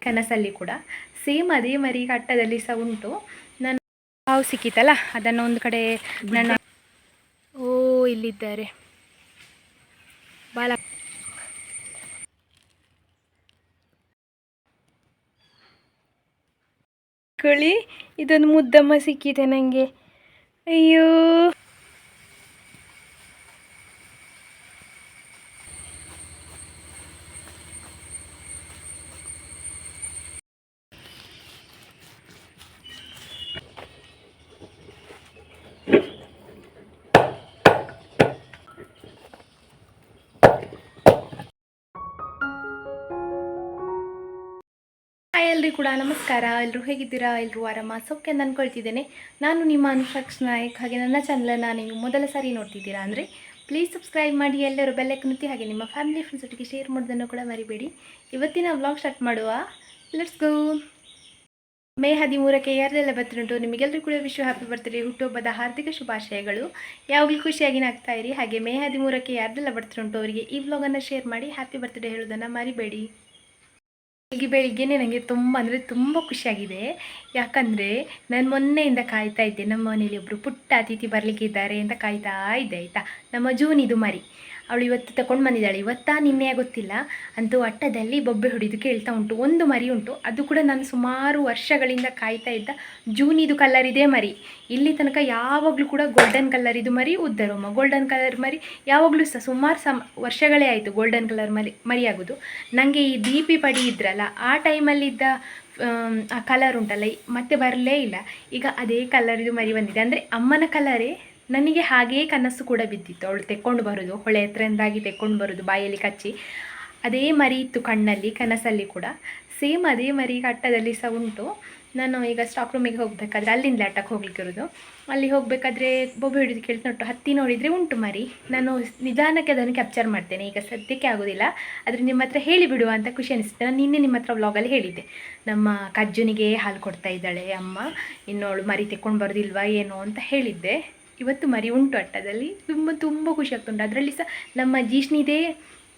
ಕನಸಲ್ಲಿ ಕೂಡ ಸೇಮ್ ಅದೇ ಮರಿ ಕಟ್ಟದಲ್ಲಿ ಸಹ ಉಂಟು. ನಾನು ಹಾವು ಸಿಕ್ಕಿತಲ್ಲ ಅದನ್ನು ಒಂದು ಕಡೆ ನನ್ನ ಇಲ್ಲಿದ್ದಾರೆ ಬಾಲ ಕಳಿ. ಇದೊಂದು ಮುದ್ದಮ್ಮ ಸಿಕ್ಕಿದೆ ನನಗೆ. ಅಯ್ಯೋ ಎಲ್ರಿಗೂ ಕೂಡ ನಮಸ್ಕಾರ. ಎಲ್ಲರೂ ಹೇಗಿದ್ದೀರಾ? ಎಲ್ಲರೂ ಆರಾಮ ಸೌಖ್ಯ ಅಂತ ಅಂದ್ಕೊಳ್ತಿದ್ದೇನೆ. ನಾನು ನಿಮ್ಮ ಅನುಷಾಕ್ಷ ನಾಯಕ್. ಹಾಗೆ ನನ್ನ ಚಾನಲನ್ನು ನೀವು ಮೊದಲ ಸಾರಿ ನೋಡ್ತಿದ್ದೀರಾ ಅಂದರೆ ಪ್ಲೀಸ್ ಸಬ್ಸ್ಕ್ರೈಬ್ ಮಾಡಿ, ಎಲ್ಲರೂ ಬೆಲ್ಲೈಕನ್ ಒತ್ತಿ, ಹಾಗೆ ನಿಮ್ಮ ಫ್ಯಾಮಿಲಿ ಫ್ರೆಂಡ್ಸ್ ಒಟ್ಟಿಗೆ ಶೇರ್ ಮಾಡೋದನ್ನು ಕೂಡ ಮರಿಬೇಡಿ. ಇವತ್ತಿನ ವ್ಲಾಗ್ ಸ್ಟಾರ್ಟ್ ಮಾಡುವ. Let's go. ಮೇ 13ಕ್ಕೆ ಯಾರೆಲ್ಲ ಬರ್ತಿರುಂಟು ನಿಮಗೆಲ್ಲರೂ ಕೂಡ ವಿಶ್ ಹ್ಯಾಪಿ ಬರ್ತ್ಡೇ, ಹುಟ್ಟುಹಬ್ಬದ ಹಾರ್ದಿಕ ಶುಭಾಶಯಗಳು. ಯಾವಾಗಲೂ ಖುಷಿಯಾಗಿ ಆಗ್ತಾ ಇರಿ. ಹಾಗೆ ಮೇ 13ಕ್ಕೆ ಯಾರೆಲ್ಲ ಬರ್ತಿರುಂಟು ಅವರಿಗೆ ಈ ವ್ಲಾಗನ್ನು ಶೇರ್ ಮಾಡಿ ಹ್ಯಾಪಿ ಬರ್ತ್ಡೇ ಹೇಳೋದನ್ನು ಮರಿಬೇಡಿ. ಬೆಳಿಗ್ಗೆನೇ ನನಗೆ ತುಂಬ ಖುಷಿಯಾಗಿದೆ. ಯಾಕಂದರೆ ನಾನು ಮೊನ್ನೆಯಿಂದ ಕಾಯ್ತಾ ಇದ್ದೆ. ನಮ್ಮ ಮನೇಲಿ ಒಬ್ಬರು ಪುಟ್ಟ ಅತಿಥಿ ಬರಲಿಕ್ಕಿದ್ದಾರೆ ಅಂತ ಕಾಯ್ತಾ ಇದ್ದೆ ಆಯಿತಾ. ನಮ್ಮ ಜೂನಿದು ಮರಿ ಅವಳು ಇವತ್ತು ತಗೊಂಡು ಬಂದಿದ್ದಾಳೆ. ಇವತ್ತಾ ನಿನ್ನೆ ಗೊತ್ತಿಲ್ಲ. ಅಂತೂ ಅಟ್ಟದಲ್ಲಿ ಬೊಬ್ಬೆ ಹೊಡಿದು ಕೇಳ್ತಾ ಉಂಟು. ಒಂದು ಮರಿ ಉಂಟು, ಅದು ಕೂಡ ನಾನು ಸುಮಾರು ವರ್ಷಗಳಿಂದ ಕಾಯ್ತಾ ಇದ್ದ ಜೂನಿದು ಕಲರ್ ಇದೆ ಮರಿ. ಇಲ್ಲಿ ತನಕ ಯಾವಾಗಲೂ ಕೂಡ ಗೋಲ್ಡನ್ ಕಲರ್ ಇದು ಮರಿ, ಉದ್ದರೋಮ ಗೋಲ್ಡನ್ ಕಲರ್ ಮರಿ ಯಾವಾಗಲೂ ಸಹ ಸುಮಾರು ವರ್ಷಗಳೇ ಆಯಿತು ಗೋಲ್ಡನ್ ಕಲರ್ ಮರಿ ಆಗೋದು. ನನಗೆ ಈ ದೀಪಿ ಪಡಿ ಇದ್ರಲ್ಲ ಆ ಟೈಮಲ್ಲಿದ್ದ ಆ ಕಲರ್ ಉಂಟಲ್ಲ ಮತ್ತೆ ಬರಲೇ ಇಲ್ಲ. ಈಗ ಅದೇ ಕಲರಿದು ಮರಿ ಬಂದಿದೆ. ಅಂದರೆ ಅಮ್ಮನ ಕಲರೇ ನನಗೆ ಹಾಗೇ ಕನಸು ಕೂಡ ಬಿದ್ದಿತ್ತು. ಅವಳು ತೆಕ್ಕೊಂಡು ಬರೋದು, ಹೊಳೆ ಹತ್ರದಿಂದಾಗಿ ತೆಕ್ಕೊಂಡು ಬರೋದು, ಬಾಯಲ್ಲಿ ಕಚ್ಚಿ ಅದೇ ಮರಿ ಇತ್ತು ಕಣ್ಣಲ್ಲಿ ಕನಸಲ್ಲಿ ಕೂಡ. ಸೇಮ್ ಅದೇ ಮರಿ ಕಟ್ಟದಲ್ಲಿ ಸಹ ಉಂಟು. ನಾನು ಈಗ ಸ್ಟಾಕ್ ರೂಮಿಗೆ ಹೋಗಬೇಕಾದ್ರೆ ಅಲ್ಲಿಂದ ಲ್ಯಾಟಕ್ಕೆ ಹೋಗ್ಲಿಕ್ಕಿರೋದು. ಅಲ್ಲಿ ಹೋಗಬೇಕಾದ್ರೆ ಬೊಬ್ಬೆ ಹಿಡಿದು ಕೇಳ್ತುಂಟು. ಹತ್ತಿ ನೋಡಿದರೆ ಉಂಟು ಮರಿ. ನಾನು ನಿಧಾನಕ್ಕೆ ಅದನ್ನು ಕ್ಯಾಪ್ಚರ್ ಮಾಡ್ತೇನೆ. ಈಗ ಸದ್ಯಕ್ಕೆ ಆಗೋದಿಲ್ಲ, ಆದರೆ ನಿಮ್ಮ ಹತ್ರ ಹೇಳಿಬಿಡುವ ಅಂತ ಖುಷಿ ಅನಿಸುತ್ತೆ. ನಾನು ನಿನ್ನೆ ನಿಮ್ಮ ಹತ್ರ ವ್ಲಾಗಲ್ಲಿ ಹೇಳಿದ್ದೆ, ನಮ್ಮ ಕಜ್ಜುನಿಗೆ ಹಾಲು ಕೊಡ್ತಾ ಇದ್ದಾಳೆ ಅಮ್ಮ, ಇನ್ನೋಳು ಮರಿ ತೆಕ್ಕೊಂಡು ಬರೋದಿಲ್ವಾ ಏನೋ ಅಂತ ಹೇಳಿದ್ದೆ. ಇವತ್ತು ಮರಿ ಉಂಟು ಅಟ್ಟದಲ್ಲಿ. ತುಂಬ ಖುಷಿ ಆಗ್ತುಂಟು. ಅದರಲ್ಲಿ ಸಹ ನಮ್ಮ ಜೀಷ್ಣಿದೇ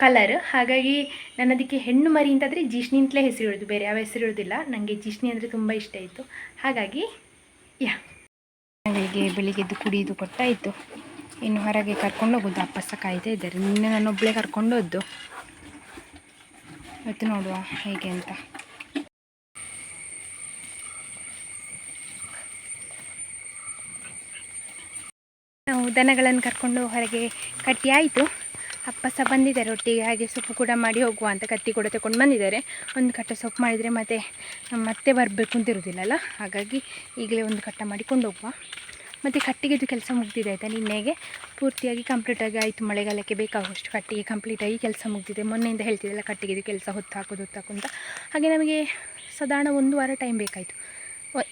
ಕಲರ್. ಹಾಗಾಗಿ ನಾನು ಅದಕ್ಕೆ ಹೆಣ್ಣು ಮರಿ ಅಂತಂದರೆ ಜೀಷ್ಣಿ ಅಂತಲೇ ಹೆಸರಿಡೋದು, ಬೇರೆ ಯಾವ ಹೆಸರು ಇರೋದಿಲ್ಲ. ನನಗೆ ಜೀಷ್ಣಿ ಅಂದರೆ ತುಂಬ ಇಷ್ಟ ಆಯಿತು. ಹಾಗಾಗಿ ಅವಳಿಗೆ ಬೆಳಿಗ್ಗೆದ್ದು ಕುಡಿದು ಕೊಟ್ಟಾಯಿತು. ಇನ್ನು ಹೊರಗೆ ಕರ್ಕೊಂಡು ಹೋಗೋದು. ಅಪ್ಪ ಸಹ ಕಾಯ್ತಾ ಇದ್ದಾರೆ. ನಿನ್ನೆ ನಾನೊಬ್ಬಳೇ ಕರ್ಕೊಂಡು ಹೋದ್ದು. ಇವತ್ತು ನೋಡುವ ಹೇಗೆ ಅಂತ. ನಾವು ದನಗಳನ್ನು ಕರ್ಕೊಂಡು ಹೊರಗೆ ಕಟ್ಟಿ ಆಯಿತು. ಅಪ್ಪ ಸಹ ಬಂದಿದ್ದಾರೆ ಒಟ್ಟಿಗೆ. ಹಾಗೆ ಸೊಪ್ಪು ಕೂಡ ಮಾಡಿ ಹೋಗುವ ಅಂತ ಕತ್ತಿ ಕೂಡ ತಗೊಂಡು ಬಂದಿದ್ದಾರೆ. ಒಂದು ಕಟ್ಟ ಸೊಪ್ಪು ಮಾಡಿದರೆ ಮತ್ತೆ ಬರಬೇಕು ಅಂತಿರೋದಿಲ್ಲಲ್ಲ. ಹಾಗಾಗಿ ಈಗಲೇ ಒಂದು ಕಟ್ಟ ಮಾಡಿಕೊಂಡು ಹೋಗುವ. ಮತ್ತು ಕಟ್ಟಿಗೆದು ಕೆಲಸ ಮುಗಿದಿದೆ ಆಯಿತಾ. ನಿನ್ನೆಗೆ ಪೂರ್ತಿಯಾಗಿ ಕಂಪ್ಲೀಟಾಗಿ ಆಯಿತು. ಮಳೆಗಾಲಕ್ಕೆ ಬೇಕಾಗುವಷ್ಟು ಕಟ್ಟಿಗೆ ಕಂಪ್ಲೀಟಾಗಿ ಕೆಲಸ ಮುಗಿದಿದೆ. ಮೊನ್ನೆಯಿಂದ ಹೇಳ್ತಿದ್ದೆಲ್ಲ ಕಟ್ಟಿಗೆದು ಕೆಲಸ ಹೊತ್ತು ಹಾಕೋದು ಅಂತ. ಹಾಗೆ ನಮಗೆ ಸಾಧಾರಣ 1 ವಾರ ಟೈಮ್ ಬೇಕಾಯಿತು.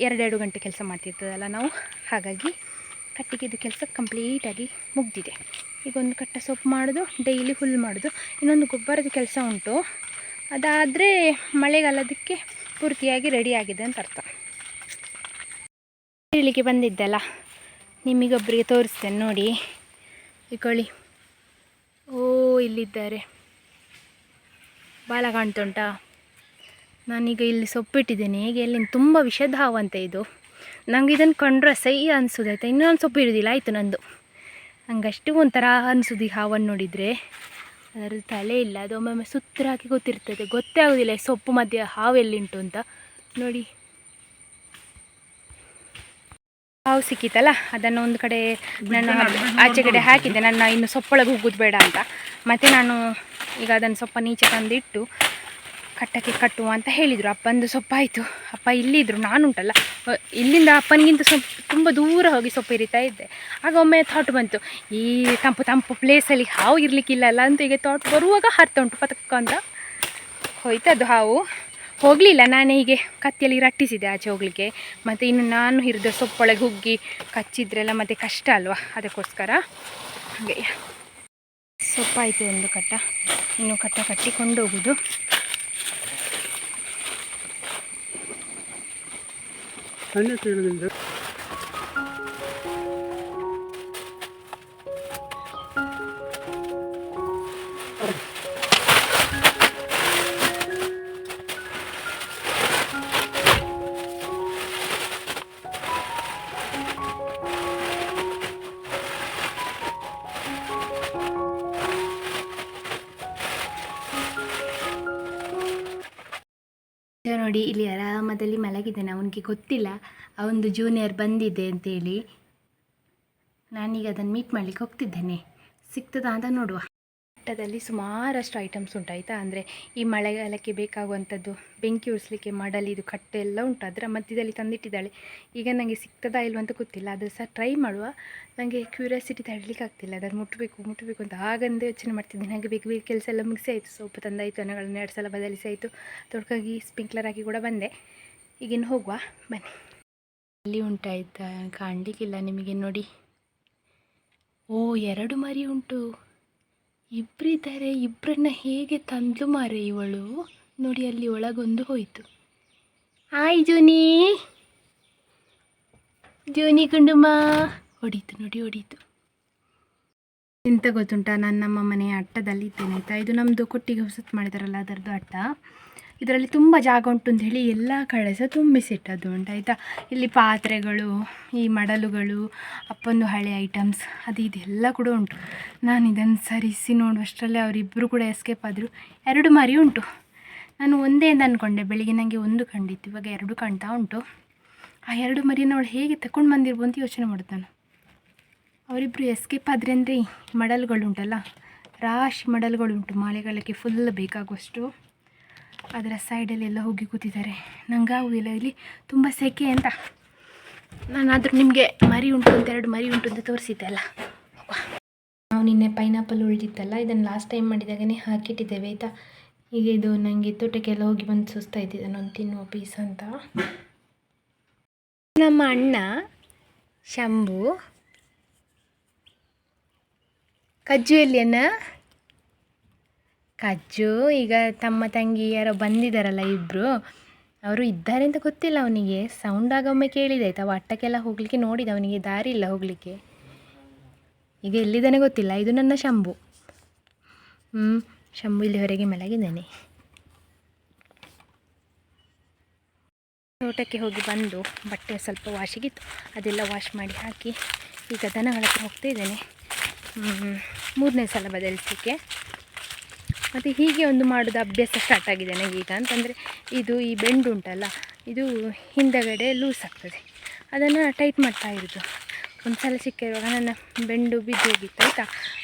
2 ಗಂಟೆ ಕೆಲಸ ಮಾಡ್ತಿರ್ತದಲ್ಲ ನಾವು. ಹಾಗಾಗಿ ಕಟ್ಟಿಗೆದು ಕೆಲಸ ಕಂಪ್ಲೀಟಾಗಿ ಮುಗಿದಿದೆ. ಈಗ ಒಂದು ಕಟ್ಟ ಸೊಪ್ಪು ಮಾಡೋದು, ಡೈಲಿ ಹುಲ್ಲು ಮಾಡೋದು, ಇನ್ನೊಂದು ಗೊಬ್ಬರದ ಕೆಲಸ ಉಂಟು. ಅದಾದರೆ ಮಳೆಗಾಲದಕ್ಕೆ ಪೂರ್ತಿಯಾಗಿ ರೆಡಿಯಾಗಿದೆ ಅಂತ ಅರ್ಥ. ಇಲ್ಲಿಗೆ ಬಂದಿದ್ದಲ್ಲ, ನಿಮಗೊಬ್ಬರಿಗೆ ತೋರಿಸ್ತೇನೆ ನೋಡಿ. ಇಕೊಳ್ಳಿ. ಇಲ್ಲಿದ್ದಾರೆ. ಬಾಲ ಕಾಣ್ತುಂಟಾ? ನಾನೀಗ ಇಲ್ಲಿ ಸೊಪ್ಪಿಟ್ಟಿದ್ದೇನೆ. ಹೇಗೆ ಎಲ್ಲಿಂದ ತುಂಬ ವಿಷದ ಹಾವಂತೆ ಇದು. ನಂಗೆ ಇದನ್ನು ಕಂಡ್ರೆ ಸಹ್ಯ ಅನಿಸೋದಾಯ್ತಾ. ಇನ್ನೊಂದು ಸೊಪ್ಪು ಇರೋದಿಲ್ಲ ಆಯಿತು ನಂದು. ಹಂಗಷ್ಟು ಒಂಥರ ಅನಿಸೋದು ಈ ಹಾವನ್ನು ನೋಡಿದರೆ. ಅದರದ್ದು ತಲೆ ಇಲ್ಲ, ಅದು ಒಮ್ಮೊಮ್ಮೆ ಸುತ್ತರಾಕಿ ಗೊತ್ತಿರ್ತದೆ, ಗೊತ್ತೇ ಆಗೋದಿಲ್ಲ ಸೊಪ್ಪು ಮಧ್ಯೆ ಹಾವು ಎಲ್ಲಿಂಟು ಅಂತ ನೋಡಿ. ಹಾವು ಸಿಕ್ಕಿತಲ್ಲ ಅದನ್ನು ಒಂದು ಕಡೆ ನಾನು ಆಚೆ ಕಡೆ ಹಾಕಿದ್ದೆ. ನನ್ನ ಇನ್ನು ಸೊಪ್ಪೊಳಗೆ ಹೋಗೋದು ಬೇಡ ಅಂತ. ಮತ್ತು ನಾನು ಈಗ ಅದನ್ನು ಸೊಪ್ಪನ್ನು ಈಚೆ ತಂದಿಟ್ಟು ಕಟ್ಟಕ್ಕೆ ಕಟ್ಟುವ ಅಂತ ಹೇಳಿದರು. ಅಪ್ಪಂದು ಸೊಪ್ಪಾಯಿತು. ಅಪ್ಪ ಇಲ್ಲಿದ್ದರು. ನಾನುಂಟಲ್ಲ ಇಲ್ಲಿಂದ ಅಪ್ಪನಿಗಿಂತ ತುಂಬ ದೂರ ಹೋಗಿ ಸೊಪ್ಪು ಇರಿತಾ ಇದ್ದೆ. ಆಗ ಒಮ್ಮೆ ಥಾಟ್ ಬಂತು, ಈ ತಂಪು ಪ್ಲೇಸಲ್ಲಿ ಹಾವು ಇರಲಿಕ್ಕಿಲ್ಲಲ್ಲ ಅಂತ. ಈಗ ಥಾಟ್ ಬರುವಾಗ ಹರ್ತಾ ಉಂಟು ಪತಕ್ಕ ಅಂತ ಹೋಯ್ತದು ಹಾವು. ಹೋಗಲಿಲ್ಲ. ನಾನೇ ಹೀಗೆ ಕತ್ತಿಯಲ್ಲಿ ರಟ್ಟಿಸಿದೆ ಆಚೆ ಹೋಗಲಿಕ್ಕೆ. ಮತ್ತು ಇನ್ನು ನಾನು ಹಿರಿದ ಸೊಪ್ಪೊಳಗೆ ಹುಗ್ಗಿ ಕಚ್ಚಿದ್ರೆಲ್ಲ ಮತ್ತು ಕಷ್ಟ ಅಲ್ವಾ, ಅದಕ್ಕೋಸ್ಕರ ಹಾಗೆ ಸೊಪ್ಪಾಯಿತು ಒಂದು ಕಟ್ಟ. ಇನ್ನು ಕಟ್ಟ ಕಟ್ಟಿ ಕೊಂಡೋಗೋದು. ನೋಡಿ ಇಲ್ಲಿ ಆರಾಮದಲ್ಲಿ ಮಲಗಿದ್ದಾನೆ. ಅವನಿಗೆ ಗೊತ್ತಿಲ್ಲ ಅವನದು ಜೂನಿಯರ್ ಬಂದಿದೆ ಅಂತೇಳಿ. ನಾನೀಗ ಅದನ್ನು ಮೀಟ್ ಮಾಡಲಿಕ್ಕೆ ಹೋಗ್ತಿದ್ದೇನೆ. ಸಿಗ್ತದಾ ಅಂತ ನೋಡುವ. ಮಟ್ಟದಲ್ಲಿ ಸುಮಾರಷ್ಟು ಐಟಮ್ಸ್ ಉಂಟಾಯ್ತಾ. ಅಂದರೆ ಈ ಮಳೆಗಾಲಕ್ಕೆ ಬೇಕಾಗುವಂಥದ್ದು ಬೆಂಕಿ ಉರಿಸಲಿಕ್ಕೆ ಮಾಡಲಿ ಇದು ಕಟ್ಟೆ ಎಲ್ಲ ಉಂಟು. ಅದರ ಮಧ್ಯದಲ್ಲಿ ತಂದಿಟ್ಟಿದ್ದಾಳೆ. ಈಗ ನನಗೆ ಸಿಗ್ತದಾ ಇಲ್ವ ಅಂತ ಗೊತ್ತಿಲ್ಲ. ಅದು ಸಹ ಟ್ರೈ ಮಾಡುವ. ನನಗೆ ಕ್ಯೂರಿಯಾಸಿಟಿ ತಡಲಿಕ್ಕೆ ಆಗ್ತಿಲ್ಲ. ಅದನ್ನು ಮುಟ್ಟಬೇಕು ಅಂತ ಆಗಂದೇ ಯೋಚನೆ ಮಾಡ್ತಿದ್ದೀನಿ. ಹಾಗೆ ಬೇಗ ಬೇಗ ಕೆಲಸ ಎಲ್ಲ ಮುಗಿಸಿ ಆಯಿತು. ಸೋಪು ತಂದಾಯಿತು, ದನಗಳನ್ನು 2 ಸಲ ಬದಲಿಸಿ ಆಯಿತು. ತೊಡ್ಕಾಗಿ ಸ್ಪ್ರಿಂಕ್ಲರ್ ಹಾಕಿ ಕೂಡ ಬಂದೆ. ಈಗಿನ್ನು ಹೋಗುವ ಬನ್ನಿ. ಅಲ್ಲಿ ಉಂಟಾಯ್ತಾ ಕಾಣಲಿಕ್ಕಿಲ್ಲ ನಿಮಗೆ ನೋಡಿ. ಓ 2 ಮರಿ ಉಂಟು. ಇಬ್ಬರಿದ್ದಾರೆ. ಇಬ್ಬರನ್ನ ಹೇಗೆ ತಂದ್ಲು ಮಾರೆ ಇವಳು. ನೋಡಿ ಅಲ್ಲಿ ಒಳಗೊಂದು ಹೋಯಿತು. ಆಯ್ ಜೂನಿ ಗುಂಡುಮ್ಮ ಹೊಡೀತು ನೋಡಿ, ಹೊಡೀತು. ಎಂತ ಗೊತ್ತುಂಟ, ನಾನು ನಮ್ಮ ಮನೆಯ ಅಟ್ಟದಲ್ಲಿ ಇದ್ದೇನೆ ಆಯಿತಾ. ಇದು ನಮ್ಮದು ಕೊಟ್ಟಿಗೆ ಹೊಸತು ಮಾಡಿದಾರಲ್ಲ ಅದರದ್ದು ಅಟ್ಟ. ಇದರಲ್ಲಿ ತುಂಬ ಜಾಗ ಉಂಟು ಅಂತ ಹೇಳಿ ಎಲ್ಲ ಕಡೆ ಸಹ ತುಂಬಿಸಿಟ್ಟದ್ದು ಉಂಟು ಆಯಿತಾ. ಇಲ್ಲಿ ಪಾತ್ರೆಗಳು, ಈ ಮಡಲುಗಳು, ಅಪ್ಪಂದು ಹಳೆ ಐಟಮ್ಸ್ ಅದು ಇದೆಲ್ಲ ಕೂಡ ಉಂಟು. ನಾನು ಇದನ್ನು ಸರಿಸಿ ನೋಡುವಷ್ಟರಲ್ಲೇ ಅವರಿಬ್ಬರು ಕೂಡ ಎಸ್ಕೇಪ್ ಆದರು. 2 ಮರಿ ಉಂಟು. ನಾನು ಒಂದೇ ಅಂತ ಅಂದ್ಕೊಂಡೆ. ಬೆಳಿಗ್ಗೆ ನನಗೆ 1 ಕಂಡಿತ್ತು, ಇವಾಗ 2 ಕಾಣ್ತಾ ಉಂಟು. ಆ 2 ಮರಿನ ಅವಳು ಹೇಗೆ ತಗೊಂಡು ಬಂದಿರ್ಬೋದು ಅಂತ ಯೋಚನೆ ಮಾಡೋದು ನಾನು. ಅವರಿಬ್ಬರು ಎಸ್ಕೇಪ್ ಆದರೆ ಅಂದರೆ ಮಡಲುಗಳುಂಟಲ್ಲ, ರಾಶಿ ಮಡಲುಗಳುಂಟು. ಮಳೆಗಾಲಕ್ಕೆ ಫುಲ್ ಬೇಕಾಗುವಷ್ಟು. ಅದರ ಸೈಡಲ್ಲೆಲ್ಲ ಹೋಗಿ ಕೂತಿದ್ದಾರೆ. ನಂಗಾಗುವುದಿಲ್ಲ, ಇಲ್ಲಿ ತುಂಬ ಸೆಕೆ ಅಂತ. ನಾನಾದರೂ ನಿಮಗೆ ಮರಿ ಉಂಟು ಅಂತ 2 ಮರಿ ಉಂಟು ಅಂತ ತೋರಿಸಿದ್ದೆ ಅಲ್ಲ. ನಾವು ನಿನ್ನೆ ಪೈನಾಪಲ್ ಉಳಿದಿತ್ತಲ್ಲ, ಇದನ್ನು ಲಾಸ್ಟ್ ಟೈಮ್ ಮಾಡಿದಾಗನೇ ಹಾಕಿಟ್ಟಿದ್ದೇವೆ ಆಯಿತಾ. ಈಗ ಇದು ನನಗೆ ತೋಟಕ್ಕೆಲ್ಲ ಹೋಗಿ ಬಂದು ಸುಸ್ತಾಯ್ತು ಇದನ್ನೊಂದು ತಿನ್ನುವ ಪೀಸ್ ಅಂತ. ನಮ್ಮ ಅಣ್ಣ ಶಂಭು ಕಜ್ಜು ಎಲ್ಲಿಯನ್ನ ಕಜ್ಜು ಈಗ ತಮ್ಮ ತಂಗಿ ಯಾರೋ ಬಂದಿದ್ದಾರಲ್ಲ ಇಬ್ಬರು, ಅವರು ಇದ್ದಾರೆ ಅಂತ ಗೊತ್ತಿಲ್ಲ ಅವನಿಗೆ. ಸೌಂಡ್ ಆಗೊಮ್ಮೆ ಕೇಳಿದಾಯ್ತು. ಅವ ಅಟ್ಟಕ್ಕೆಲ್ಲ ಹೋಗಲಿಕ್ಕೆ ನೋಡಿದ, ಅವನಿಗೆ ದಾರಿ ಇಲ್ಲ ಹೋಗಲಿಕ್ಕೆ. ಈಗ ಎಲ್ಲಿದ್ದಾನೆ ಗೊತ್ತಿಲ್ಲ. ಇದು ನನ್ನ ಶಂಭು. ಶಂಭು ಇಲ್ಲಿ ಹೊರಗೆ ಮಲಗಿದ್ದಾನೆ. ತೋಟಕ್ಕೆ ಹೋಗಿ ಬಂದು ಬಟ್ಟೆ ಸ್ವಲ್ಪ ವಾಶಿಗಿತ್ತು, ಅದೆಲ್ಲ ವಾಶ್ ಮಾಡಿ ಹಾಕಿ ಈಗ ದನಗಳ ಹತ್ರ ಹೋಗ್ತಾ ಇದ್ದೇನೆ. 3ನೇ ಸಲ ಬದಲಿಸಲಿಕ್ಕೆ. ಮತ್ತು ಹೀಗೆ ಒಂದು ಮಾಡೋದು ಅಭ್ಯಾಸ ಸ್ಟಾರ್ಟ್ ಆಗಿದೆ ನನಗೀಗ. ಅಂತಂದರೆ ಇದು ಈ ಬೆಂಡು ಉಂಟಲ್ಲ, ಇದು ಹಿಂದಗಡೆ ಲೂಸ್ ಆಗ್ತದೆ, ಅದನ್ನು ಟೈಟ್ ಮಾಡ್ತಾ ಇರೋದು. ಒಂದು ಸಲ ಸಿಕ್ಕಿರುವಾಗ ನನ್ನ ಬೆಂಡು ಬಿದ್ದು ಹೋಗಿತ್ತು ಆಯಿತಾ,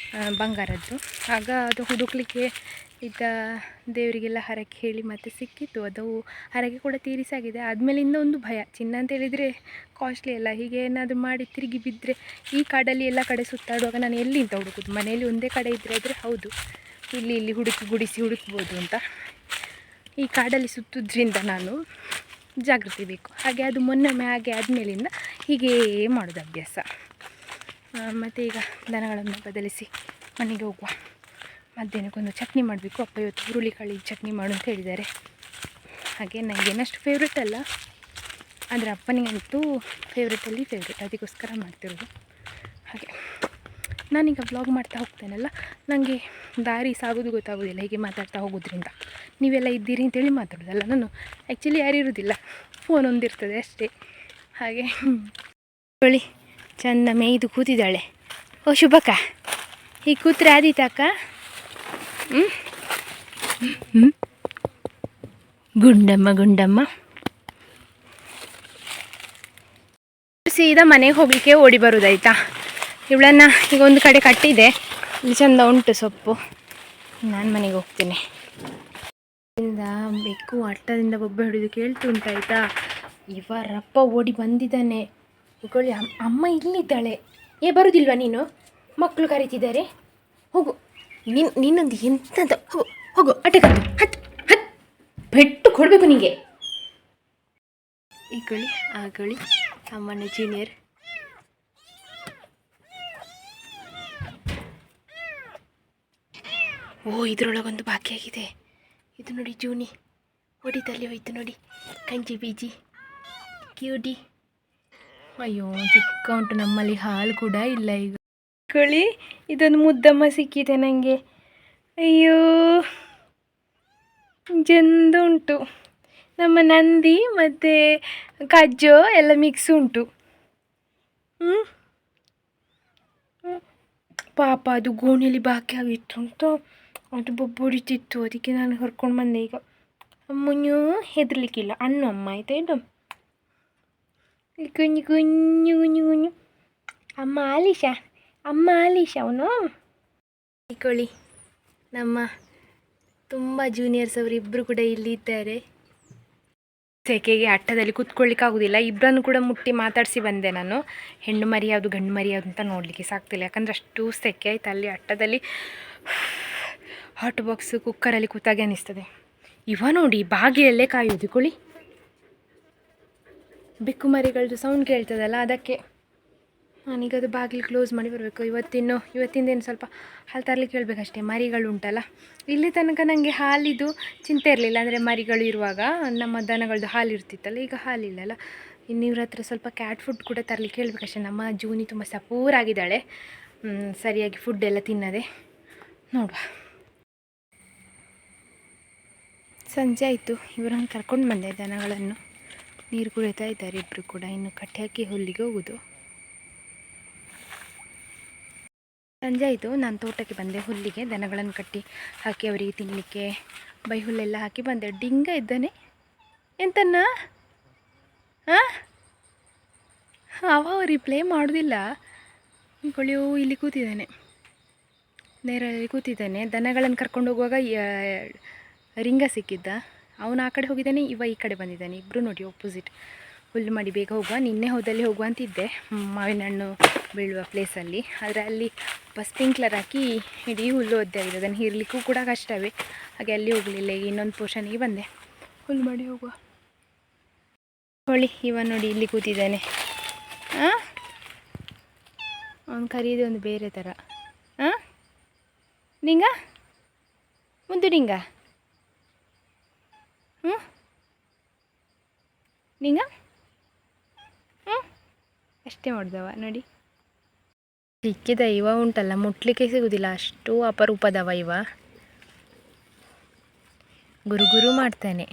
ಬಂಗಾರದ್ದು. ಆಗ ಅದು ಹುಡುಕ್ಲಿಕ್ಕೆ ಇದ್ದ ದೇವರಿಗೆಲ್ಲ ಹರಕೆ ಹೇಳಿ ಮತ್ತೆ ಸಿಕ್ಕಿತ್ತು. ಅದು ಹರಕೆ ಕೂಡ ತೀರಿಸಾಗಿದೆ. ಆದಮೇಲೆ ಇನ್ನೊಂದು ಭಯ, ಚಿನ್ನ ಅಂತ ಹೇಳಿದರೆ ಕಾಸ್ಟ್ಲಿ ಅಲ್ಲ. ಹೀಗೆ ಏನಾದರೂ ಮಾಡಿ ತಿರುಗಿ ಬಿದ್ದರೆ ಈ ಕಾಡಲ್ಲಿ ಎಲ್ಲ ಕಡೆ ಸುತ್ತಾಡುವಾಗ ನಾನು ಎಲ್ಲಿಂದ ಹುಡುಕೋದು. ಮನೆಯಲ್ಲಿ ಒಂದೇ ಕಡೆ ಇದ್ದರೆ ಆದರೆ ಹೌದು, ಇಲ್ಲಿ ಹುಡುಕ್ಬೋದು ಅಂತ. ಈ ಕಾಡಲ್ಲಿ ಸುತ್ತೋದ್ರಿಂದ ನಾನು ಜಾಗೃತಿ ಬೇಕು. ಹಾಗೆ ಅದು ಮೊನ್ನೆ ಹಾಗೆ ಆದಮೇಲಿಂದ ಹೀಗೇ ಮಾಡೋದು ಅಭ್ಯಾಸ. ಮತ್ತು ಈಗ ದನಗಳನ್ನು ಬದಲಿಸಿ ಮನೆಗೆ ಹೋಗುವ. ಮಧ್ಯಾಹ್ನಕ್ಕೊಂದು ಚಟ್ನಿ ಮಾಡಬೇಕು. ಅಪ್ಪ ಇವತ್ತು ಹುರುಳಿಕಾಳಿ ಚಟ್ನಿ ಮಾಡು ಅಂತ ಹೇಳಿದ್ದಾರೆ. ಹಾಗೆ ನನಗೇನಷ್ಟು ಫೇವ್ರೆಟ್ ಅಲ್ಲ, ಆದರೆ ಅಪ್ಪನಿಗಂತೂ ಫೇವ್ರೆಟಲ್ಲಿ ಫೇವ್ರೆಟ್, ಅದಕ್ಕೋಸ್ಕರ ಮಾಡ್ತಿರೋದು. ಹಾಗೆ ನಾನೀಗ ವ್ಲಾಗ್ ಮಾಡ್ತಾ ಹೋಗ್ತೇನಲ್ಲ, ನನಗೆ ದಾರಿ ಸಾಗೋದು ಗೊತ್ತಾಗೋದಿಲ್ಲ ಹೀಗೆ ಮಾತಾಡ್ತಾ ಹೋಗೋದ್ರಿಂದ. ನೀವೆಲ್ಲ ಇದ್ದೀರಿ ಅಂತೇಳಿ ಮಾತಾಡೋದಲ್ಲ ನಾನು. ಆ್ಯಕ್ಚುಲಿ ಯಾರು ಇರೋದಿಲ್ಲ, ಫೋನ್ ಒಂದಿರ್ತದೆ ಅಷ್ಟೇ. ಹಾಗೆ ಹೊಳಿ ಚೆಂದ ಮೇಯ್ದು ಕೂತಿದ್ದಾಳೆ. ಓ ಶುಭಕ್ಕ, ಹೀಗೆ ಕೂತ್ರೆ ಆದೀತಕ್ಕ. ಗುಂಡಮ್ಮ ಸೀದಾ ಮನೆಗೆ ಹೋಗಲಿಕ್ಕೆ ಓಡಿ ಬರೋದಾಯ್ತಾ. ಇವಳನ್ನು ಈಗ ಒಂದು ಕಡೆ ಕಟ್ಟಿದೆ, ಇಲ್ಲಿ ಚೆಂದ ಉಂಟು ಸೊಪ್ಪು. ನಾನು ಮನೆಗೆ ಹೋಗ್ತೀನಿ. ಬೆಕ್ಕು ಅಟ್ಟದಿಂದ ಬೊಬ್ಬೆ ಹೊಡೆದು ಕೇಳ್ತುಂಟಾಯ್ತಾ. ಇವರಪ್ಪ ಓಡಿ ಬಂದಿದ್ದಾನೆ. ಇಕೊಳ್ಳಿ, ಅಮ್ಮ ಇಲ್ಲಿದ್ದಾಳೆ. ಬರುವುದಿಲ್ವಾ ನೀನು? ಮಕ್ಕಳು ಕರೀತಿದ್ದಾರೆ, ಹೋಗು. ನೀನೊಂದು ಎಂತಂತ ಹೋಗು ಅಟ್ಟೆ ಹತ್ತು ಪೆಟ್ಟು ಕೊಡಬೇಕು ನಿನಗೆ. ಇಕೊಳ್ಳಿ ಆಗೊಳ್ಳಿ ಅಮ್ಮನ ಜೂನಿಯರ್. ಓ ಇದರೊಳಗೊಂದು ಬಾಕಿಯಾಗಿದೆ. ಇದು ನೋಡಿ ಜೂನಿ ಹೊಡಿತಲ್ಲಿ ಹೋಯ್ತು ನೋಡಿ, ಕಂಜಿ ಬೀಜಿ ಕ್ಯೂಟಿ. ಅಯ್ಯೋ ಚಿಕ್ಕ ಉಂಟು, ನಮ್ಮಲ್ಲಿ ಹಾಲು ಕೂಡ ಇಲ್ಲ ಈಗ. ಇಕೊಳ್ಳಿ ಇದೊಂದು ಮುದ್ದಮ್ಮ ಸಿಕ್ಕಿದೆ ನನಗೆ. ಅಯ್ಯೋ ಚೆಂದ ಉಂಟು. ನಮ್ಮ ನಂದಿ ಮತ್ತು ಕಜ್ಜೋ ಎಲ್ಲ ಮಿಕ್ಸ್ ಉಂಟು. ಪಾಪ ಅದು ಗೋಣಿಯಲ್ಲಿ ಬಾಕಿ ಆಗಿತ್ತು ಅಂತ ಅದು ಬೊಬ್ಬ ಹೊಡಿತಿತ್ತು, ಅದಕ್ಕೆ ನಾನು ಹೊರ್ಕೊಂಡು ಬಂದೆ. ಈಗ ಮುഞ്ഞು ಹೆದರ್ಲಿಕ್ಕಿಲ್ಲ ಹಣ್ಣು ಅಮ್ಮ ಆಯ್ತಾ ಇದು ಕುഞ്ഞು ಕುഞ്ഞು ಕುഞ്ഞು ಕುഞ്ഞು ಅಮ್ಮ ಆಲೀಶಾ ಅವನು ಇಕೊಳ್ಳಿ ನಮ್ಮ ತುಂಬ ಜೂನಿಯರ್ಸ್ ಅವರು ಇಬ್ಬರು ಕೂಡ ಇಲ್ಲಿ ಇದ್ದಾರೆ. ಸೆಕೆಗೆ ಅಟ್ಟದಲ್ಲಿ ಕೂತ್ಕೊಳ್ಳಿಕ್ಕಾಗೋದಿಲ್ಲ. ಇಬ್ಬರನ್ನು ಕೂಡ ಮುಟ್ಟಿ ಮಾತಾಡಿಸಿ ಬಂದೆ ನಾನು. ಹೆಣ್ಣು ಮರಿ ಯಾವುದು ಗಂಡು ಮರಿ ಯಾವುದು ಅಂತ ನೋಡಲಿಕ್ಕೆ ಸಾಕ್ತಿಲ್ಲ, ಯಾಕಂದರೆ ಅಷ್ಟು ಸೆಕೆ ಆಯ್ತು ಅಲ್ಲಿ ಅಟ್ಟದಲ್ಲಿ. ಹಾಟ್ ಬಾಕ್ಸ್ ಕುಕ್ಕರಲ್ಲಿ ಕೂತಾಗೆ ಅನ್ನಿಸ್ತದೆ. ಇವ ನೋಡಿ ಬಾಗಿಲಲ್ಲೇ ಕಾಯೋದು ಕುಳಿ, ಬೆಕ್ಕು ಮರಿಗಳದ್ದು ಸೌಂಡ್ ಕೇಳ್ತದಲ್ಲ ಅದಕ್ಕೆ ನಾನೀಗ ಅದು ಬಾಗಿಲು ಕ್ಲೋಸ್ ಮಾಡಿ ಬರಬೇಕು. ಇವತ್ತಿಂದೇನು ಸ್ವಲ್ಪ ಹಾಲು ತರಲಿಕ್ಕೆ ಹೇಳ್ಬೇಕಷ್ಟೇ. ಮರಿಗಳು ಉಂಟಲ್ಲ, ಇಲ್ಲಿ ತನಕ ನನಗೆ ಹಾಲಿದು ಚಿಂತೆ ಇರಲಿಲ್ಲ. ಅಂದರೆ ಮರಿಗಳು ಇರುವಾಗ ನಮ್ಮ ದನಗಳದ್ದು ಹಾಲು ಇರ್ತಿತ್ತಲ್ಲ, ಈಗ ಹಾಲಿಲ್ಲಲ್ಲ. ಇನ್ನು ಇವ್ರ ಹತ್ರ ಸ್ವಲ್ಪ ಕ್ಯಾಟ್ ಫುಡ್ ಕೂಡ ತರಲಿಕ್ಕೆ ಹೇಳ್ಬೇಕಷ್ಟೇ. ನಮ್ಮ ಜೂನಿ ತುಂಬ ಸಪೂರಾಗಿದ್ದಾಳೆ, ಸರಿಯಾಗಿ ಫುಡ್ ಎಲ್ಲ ತಿನ್ನದೆ. ನೋಡುವ. ಸಂಜೆ ಆಯಿತು, ಇವರನ್ನು ಕರ್ಕೊಂಡು ಬಂದೆ. ದನಗಳನ್ನು ನೀರು ಕುಡಿತಾ ಇದ್ದಾರೆ ಇಬ್ಬರು ಕೂಡ. ಇನ್ನು ಕಟ್ಟೆ ಹಾಕಿ ಹುಲ್ಲಿಗೆ ಹೋಗೋದು. ಸಂಜೆ ಆಯಿತು, ನಾನು ತೋಟಕ್ಕೆ ಬಂದೆ ಹುಲ್ಲಿಗೆ. ದನಗಳನ್ನು ಕಟ್ಟಿ ಹಾಕಿ ಅವರಿಗೆ ತಿನ್ನಲಿಕ್ಕೆ ಬೈ ಹುಲ್ಲೆಲ್ಲ ಹಾಕಿ ಬಂದೆ. ಡಿಂಗ ಇದ್ದಾನೆ ಎಂತನ್ನ ಅವ ರಿಪ್ಲೈ ಮಾಡೋದಿಲ್ಲ. ಕೊಳಿಯೋ ಇಲ್ಲಿ ಕೂತಿದ್ದಾನೆ, ನೇರಲ್ಲಿ ಕೂತಿದ್ದಾನೆ. ದನಗಳನ್ನು ಕರ್ಕೊಂಡು ಹೋಗುವಾಗ ರಿಂಗ ಸಿಕ್ಕಿದ್ದ, ಅವನು ಆ ಕಡೆ ಹೋಗಿದ್ದಾನೆ, ಇವ ಈ ಕಡೆ ಬಂದಿದ್ದಾನೆ. ಇಬ್ಬರು ನೋಡಿ ಆಪೋಸಿಟ್. ಹುಲ್ಲು ಮಾಡಿ ಬೇಗ ಹೋಗುವ, ನಿನ್ನೆ ಹೋದಲ್ಲಿ ಹೋಗುವ ಅಂತಿದ್ದೆ ಮಾವಿನ ಹಣ್ಣು ಬೀಳುವ ಪ್ಲೇಸಲ್ಲಿ. ಆದರೆ ಅಲ್ಲಿ ಸ್ಪ್ರಿಂಕ್ಲರ್ ಹಾಕಿ ಇಡೀ ಹುಲ್ಲು ಒದ್ದೆ ಆಗಿದೆ, ಅದನ್ನು ಹೀರಲಿಕ್ಕೂ ಕೂಡ ಕಷ್ಟವೇ. ಹಾಗೆ ಅಲ್ಲಿ ಹೋಗಲಿಲ್ಲ. ಈಗ ಇನ್ನೊಂದು ಪೋರ್ಷನಿಗೆ ಬಂದೆ, ಹುಲ್ಲು ಮಾಡಿ ಹೋಗುವ. ಹೊಳಿ ಇವ ನೋಡಿ ಇಲ್ಲಿ ಕೂತಿದ್ದಾನೆ. ಅವನು ಕರೀದು ಒಂದು ಬೇರೆ ಥರ. ಡಿಂಗ ಮುದ್ದು ಡಿಂಗ, ಡಿಂಗ ಅಷ್ಟೇ ಮಾಡ್ದವ ನೋಡಿ. ಸಿಕ್ಕಿದ ಇವ ಉಂಟಲ್ಲ, ಮುಟ್ಲಿಕ್ಕೆ ಸಿಗುವುದಿಲ್ಲ, ಅಷ್ಟು ಅಪರೂಪದವ ಇವ. ಗುರು ಮಾಡ್ತಾನೆ.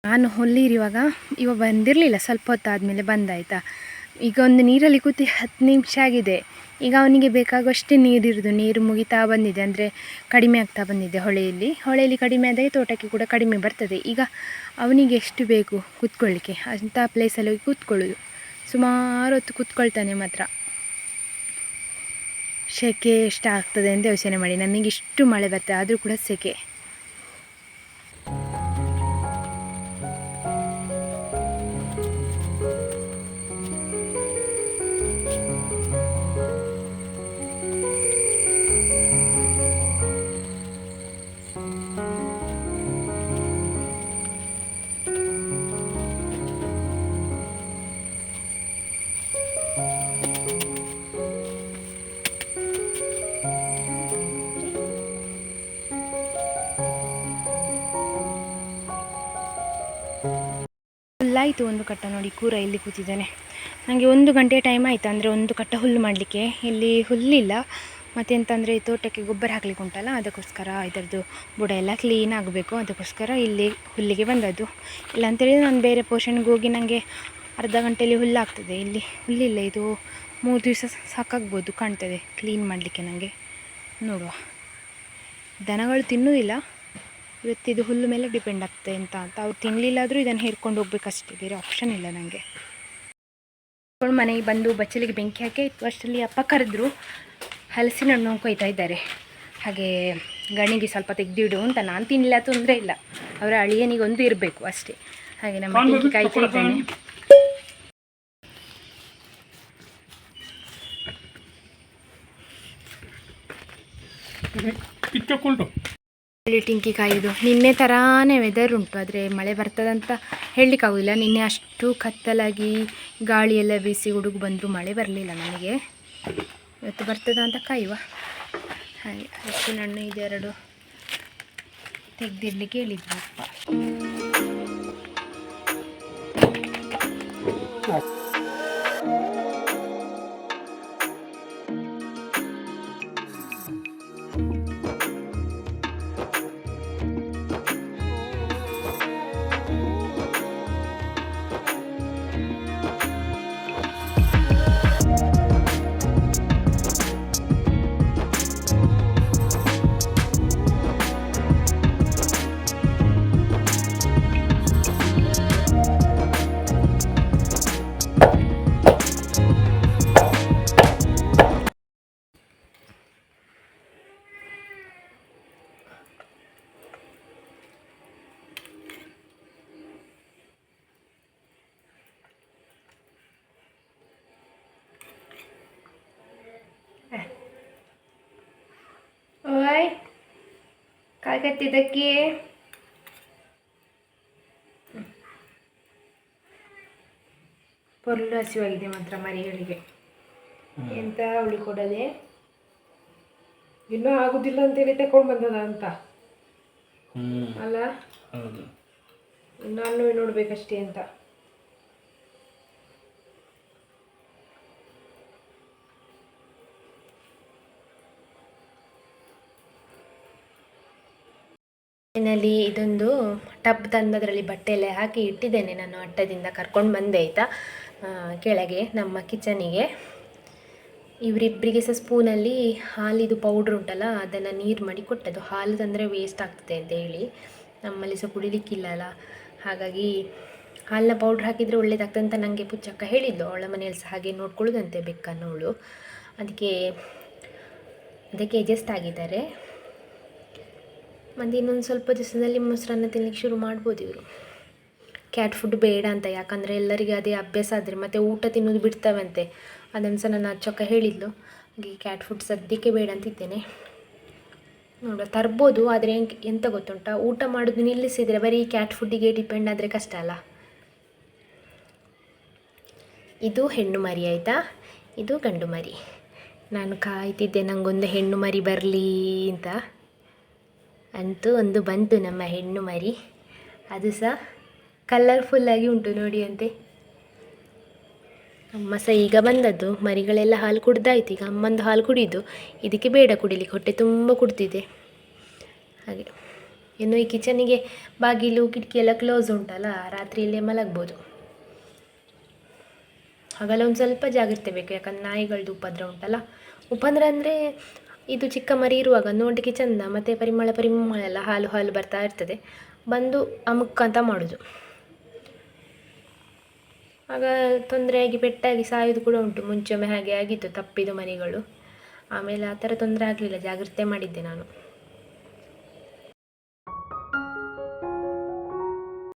ನಾನು ಹುಲ್ಲಿರುವಾಗ ಇವ ಬಂದಿರಲಿಲ್ಲ, ಸ್ವಲ್ಪ ಹೊತ್ತಾದಮೇಲೆ ಬಂದಾಯ್ತಾ. ಈಗ ಒಂದು ನೀರಲ್ಲಿ ಕೂತಿ 10 ನಿಮಿಷ ಆಗಿದೆ. ಈಗ ಅವನಿಗೆ ಬೇಕಾಗುವಷ್ಟೇ ನೀರಿರೋದು, ನೀರು ಮುಗಿತಾ ಬಂದಿದೆ, ಅಂದರೆ ಕಡಿಮೆ ಆಗ್ತಾ ಬಂದಿದೆ. ಹೊಳೆಯಲ್ಲಿ ಕಡಿಮೆ ಆದಾಗ ತೋಟಕ್ಕೆ ಕೂಡ ಕಡಿಮೆ ಬರ್ತದೆ. ಈಗ ಅವನಿಗೆ ಎಷ್ಟು ಬೇಕು ಕೂತ್ಕೊಳ್ಳಿಕ್ಕೆ ಅಂಥ ಪ್ಲೇಸಲ್ಲಿ ಹೋಗಿ ಕೂತ್ಕೊಳ್ಳೋದು. ಸುಮಾರು ಹೊತ್ತು ಕೂತ್ಕೊಳ್ತಾನೆ. ಮಾತ್ರ ಸೆಕೆ ಎಷ್ಟು ಆಗ್ತದೆ ಅಂತ ಯೋಚನೆ ಮಾಡಿ. ನಮಗೆ ಇಷ್ಟು ಮಳೆ ಬರ್ತದೆ ಆದರೂ ಕೂಡ ಸೆಕೆ. ಹುಲ್ಲಾಯಿತು ಒಂದು ಕಟ್ಟ ನೋಡಿ. ಕೂರ ಇಲ್ಲಿ ಕೂತಿದ್ದಾನೆ. ನನಗೆ 1 ಗಂಟೆ ಟೈಮ್ ಆಯಿತು, ಅಂದರೆ 1 ಕಟ್ಟ ಹುಲ್ಲು ಮಾಡಲಿಕ್ಕೆ. ಇಲ್ಲಿ ಹುಲ್ಲಿಲ್ಲ. ಮತ್ತೆಂತಂದರೆ ತೋಟಕ್ಕೆ ಗೊಬ್ಬರ ಹಾಕ್ಲಿಕ್ಕೆ ಉಂಟಲ್ಲ, ಅದಕ್ಕೋಸ್ಕರ ಇದರದ್ದು ಬುಡ ಎಲ್ಲ ಕ್ಲೀನ್ ಆಗಬೇಕು. ಅದಕ್ಕೋಸ್ಕರ ಇಲ್ಲಿ ಹುಲ್ಲಿಗೆ ಬಂದದ್ದು. ಇಲ್ಲ ಅಂತೇಳಿದರೆ ನಾನು ಬೇರೆ ಪೋರ್ಷನ್ಗೆ ಹೋಗಿ ನನಗೆ ಅರ್ಧ ಗಂಟೆಯಲ್ಲಿ ಹುಲ್ಲಾಗ್ತದೆ. ಇಲ್ಲಿ ಹುಲ್ಲಿಲ್ಲ. ಇದು 3 ದಿವಸ ಸಾಕಾಗ್ಬೋದು ಕಾಣ್ತದೆ ಕ್ಲೀನ್ ಮಾಡಲಿಕ್ಕೆ ನನಗೆ. ನೋಡುವ. ದನಗಳು ತಿನ್ನುವುದಿಲ್ಲ, ಇವತ್ತಿದು ಹುಲ್ಲು ಮೇಲೆ ಡಿಪೆಂಡ್ ಆಗ್ತದೆ ಅಂತ ಅವ್ರು ತಿನ್ನಲಿಲ್ಲಾದರೂ ಇದನ್ನು ಹೇರ್ಕೊಂಡು ಹೋಗ್ಬೇಕಷ್ಟೇ, ಬೇರೆ ಆಪ್ಷನ್ ಇಲ್ಲ ನನಗೆ. ಮನೆಗೆ ಬಂದು ಬಚ್ಚಲಿಗೆ ಬೆಂಕಿ ಹಾಕಿ ಇತ್ತು. ಅಷ್ಟರಲ್ಲಿ ಅಪ್ಪ ಕರೆದ್ರು, ಹಲಸಿನ ಹಣ್ಣು ಕೊಯ್ತಾ ಇದ್ದಾರೆ. ಹಾಗೆ ಗಣಿಗೆ ಸ್ವಲ್ಪ ತೆಗೆದಿಡು ಅಂತ. ನಾನು ತಿನ್ನಲಿಲ್ಲ, ತೊಂದರೆ ಇಲ್ಲ, ಅವರ ಅಳಿಯನಿಗೆ ಒಂದು ಇರಬೇಕು ಅಷ್ಟೇ. ಹಾಗೆ ನಮ್ಮ ಬೆಂಕಿ ಕಾಯ್ತಾ ಇದ್ದಾನೆ. ಟಿಂಕಿ ಕಾಯೋದು. ನಿನ್ನೆ ಥರಾನೇ ವೆದರ್ ಉಂಟು, ಆದರೆ ಮಳೆ ಬರ್ತದಂತ ಹೇಳಲಿಕ್ಕಾಗೋದಿಲ್ಲ. ನಿನ್ನೆ ಅಷ್ಟು ಕತ್ತಲಾಗಿ ಗಾಳಿಯೆಲ್ಲ ಬೀಸಿ ಹುಡುಗು ಬಂದರೂ ಮಳೆ ಬರಲಿಲ್ಲ ನನಗೆ. ಇವತ್ತು ಬರ್ತದ ಅಂತ ಕಾಯುವ. ಹಾಗೆ ಹಲಸಿನ ಹಣ್ಣು ಇದೆರಡು ತೆಗ್ದಿರ್ಲಿಕ್ಕೆ ಹೇಳಿದ್ರು ಅಪ್ಪ. ಓಯ್ ಕಾಗತ್ತಿದ್ದಕ್ಕೆ ಪೊರ್ಲು ಹಸಿವಾಗಿದೆ ಮಾತ್ರ ಮರಿಗಳಿಗೆ. ಎಂತ ಅವಳಿ ಕೊಡದೆ ಇನ್ನೂ ಆಗುದಿಲ್ಲ ಅಂತೇಳಿ ತಗೊಂಡು ಬಂದದ ಅಂತ ಅಲ್ಲ. ನಾನು ನೋಡ್ಬೇಕಷ್ಟೇ ಅಂತ. ಮನೆಯಲ್ಲಿ ಇದೊಂದು ಟಬ್ ತಂದದ್ರಲ್ಲಿ ಬಟ್ಟೆ ಎಲ್ಲ ಹಾಕಿ ಇಟ್ಟಿದ್ದೇನೆ. ನಾನು ಅಟ್ಟದಿಂದ ಕರ್ಕೊಂಡು ಬಂದೆ ಆಯಿತಾ ಕೆಳಗೆ ನಮ್ಮ ಕಿಚನಿಗೆ. ಇವರಿಬ್ಬರಿಗೆ ಸಹ ಸ್ಪೂನಲ್ಲಿ ಹಾಲಿದು ಪೌಡ್ರ್ ಉಂಟಲ್ಲ ಅದನ್ನು ನೀರು ಮಾಡಿ ಕೊಟ್ಟದ್ದು. ಹಾಲು ತಂದರೆ ವೇಸ್ಟ್ ಆಗ್ತದೆ ಅಂತ ಹೇಳಿ ನಮ್ಮಲ್ಲಿ ಸಹ ಕುಡಿಲಿಕ್ಕಿಲ್ಲಲ್ಲ, ಹಾಗಾಗಿ ಹಾಲಿನ ಪೌಡ್ರ್ ಹಾಕಿದರೆ ಒಳ್ಳೇದಾಗ್ತದೆ ಅಂತ ನನಗೆ ಪುಚ್ಚಕ್ಕ ಹೇಳಿದ್ಲು. ಅವಳ ಮನೆಯಲ್ಲಿ ಸಹ ಹಾಗೆ ನೋಡ್ಕೊಳ್ಳೋದಂತೆ ಬೆಕ್ಕನ್ನೋಳು. ಅದಕ್ಕೆ ಅಡ್ಜಸ್ಟ್ ಆಗಿದ್ದಾರೆ. ಮತ್ತು ಇನ್ನೊಂದು ಸ್ವಲ್ಪ ದಿವಸದಲ್ಲಿ ಮೊಸರನ್ನ ತಿನ್ನಲಿಕ್ಕೆ ಶುರು ಮಾಡ್ಬೋದು ಇವರು. ಕ್ಯಾಟ್ ಫುಡ್ ಬೇಡ ಅಂತ, ಯಾಕಂದರೆ ಎಲ್ಲರಿಗೆ ಅದೇ ಅಭ್ಯಾಸ ಆದರೆ ಮತ್ತು ಊಟ ತಿನ್ನೋದು ಬಿಡ್ತಾವಂತೆ. ಅದನ್ನು ಸಹ ನನ್ನ ಅಚ್ಚಕ್ಕ ಹೇಳಿದ್ಲು. ಹಾಗೆ ಕ್ಯಾಟ್ ಫುಡ್ ಸದ್ಯಕ್ಕೆ ಬೇಡ ಅಂತಿದ್ದೇನೆ. ನೋಡುವ ತರ್ಬೋದು, ಆದರೆ ಎಂತ ಗೊತ್ತುಂಟಾ, ಊಟ ಮಾಡೋದು ನಿಲ್ಲಿಸಿದರೆ ಬರೀ ಕ್ಯಾಟ್ ಫುಡ್ಡಿಗೆ ಡಿಪೆಂಡ್ ಆದರೆ ಕಷ್ಟ ಅಲ್ಲ. ಇದು ಹೆಣ್ಣು ಮರಿ ಆಯಿತಾ, ಇದು ಗಂಡು ಮರಿ. ನಾನು ಕಾಯ್ತಿದ್ದೆ ನನಗೊಂದು ಹೆಣ್ಣು ಮರಿ ಬರಲಿ ಅಂತ. ಅಂತೂ ಒಂದು ಬಂತು ನಮ್ಮ ಹೆಣ್ಣು ಮರಿ. ಅದು ಸಹ ಕಲರ್ಫುಲ್ಲಾಗಿ ಉಂಟು ನೋಡಿ ಅಂತೆ. ಅಮ್ಮ ಸಹ ಈಗ ಬಂದದ್ದು. ಮರಿಗಳೆಲ್ಲ ಹಾಲು ಕುಡ್ದಾಯ್ತು. ಈಗ ಅಮ್ಮಂದು ಹಾಲು ಕುಡಿದು ಇದಕ್ಕೆ ಬೇಡ ಕುಡಿಲಿಕ್ಕೆ, ಹೊಟ್ಟೆ ತುಂಬ ಕುಡ್ತಿದೆ. ಹಾಗೆ ಇನ್ನು ಈ ಕಿಚನಿಗೆ ಬಾಗಿಲು ಕಿಟಕಿ ಎಲ್ಲ ಕ್ಲೋಸ್ ಉಂಟಲ್ಲ, ರಾತ್ರಿಯಲ್ಲೇ ಮಲಗ್ಬೋದು. ಹಾಗೆಲ್ಲ ಒಂದು ಸ್ವಲ್ಪ ಜಾಗ್ರತೆ ಬೇಕು, ಯಾಕಂದ್ರೆ ನಾಯಿಗಳದ್ದು ಉಪದ್ರ ಉಂಟಲ್ಲ. ಉಪದ್ರ ಅಂದರೆ ಇದು ಚಿಕ್ಕ ಮರಿ ಇರುವಾಗ ನೋಡಲಿಕ್ಕೆ ಚೆಂದ, ಮತ್ತು ಪರಿಮಳ ಎಲ್ಲ ಹಾಲು ಬರ್ತಾ ಇರ್ತದೆ, ಬಂದು ಅಮುಕ್ ಅಂತ ಮಾಡೋದು. ಆಗ ತೊಂದರೆಯಾಗಿ ಪೆಟ್ಟಾಗಿ ಸಾಯೋದು ಕೂಡ ಉಂಟು. ಮುಂಚೊಮ್ಮೆ ಹಾಗೆ ಆಗಿತ್ತು ತಪ್ಪಿದ ಮರಿಗಳು. ಆಮೇಲೆ ಆ ಥರ ತೊಂದರೆ ಆಗಲಿಲ್ಲ, ಜಾಗ್ರತೆ ಮಾಡಿದ್ದೆ ನಾನು.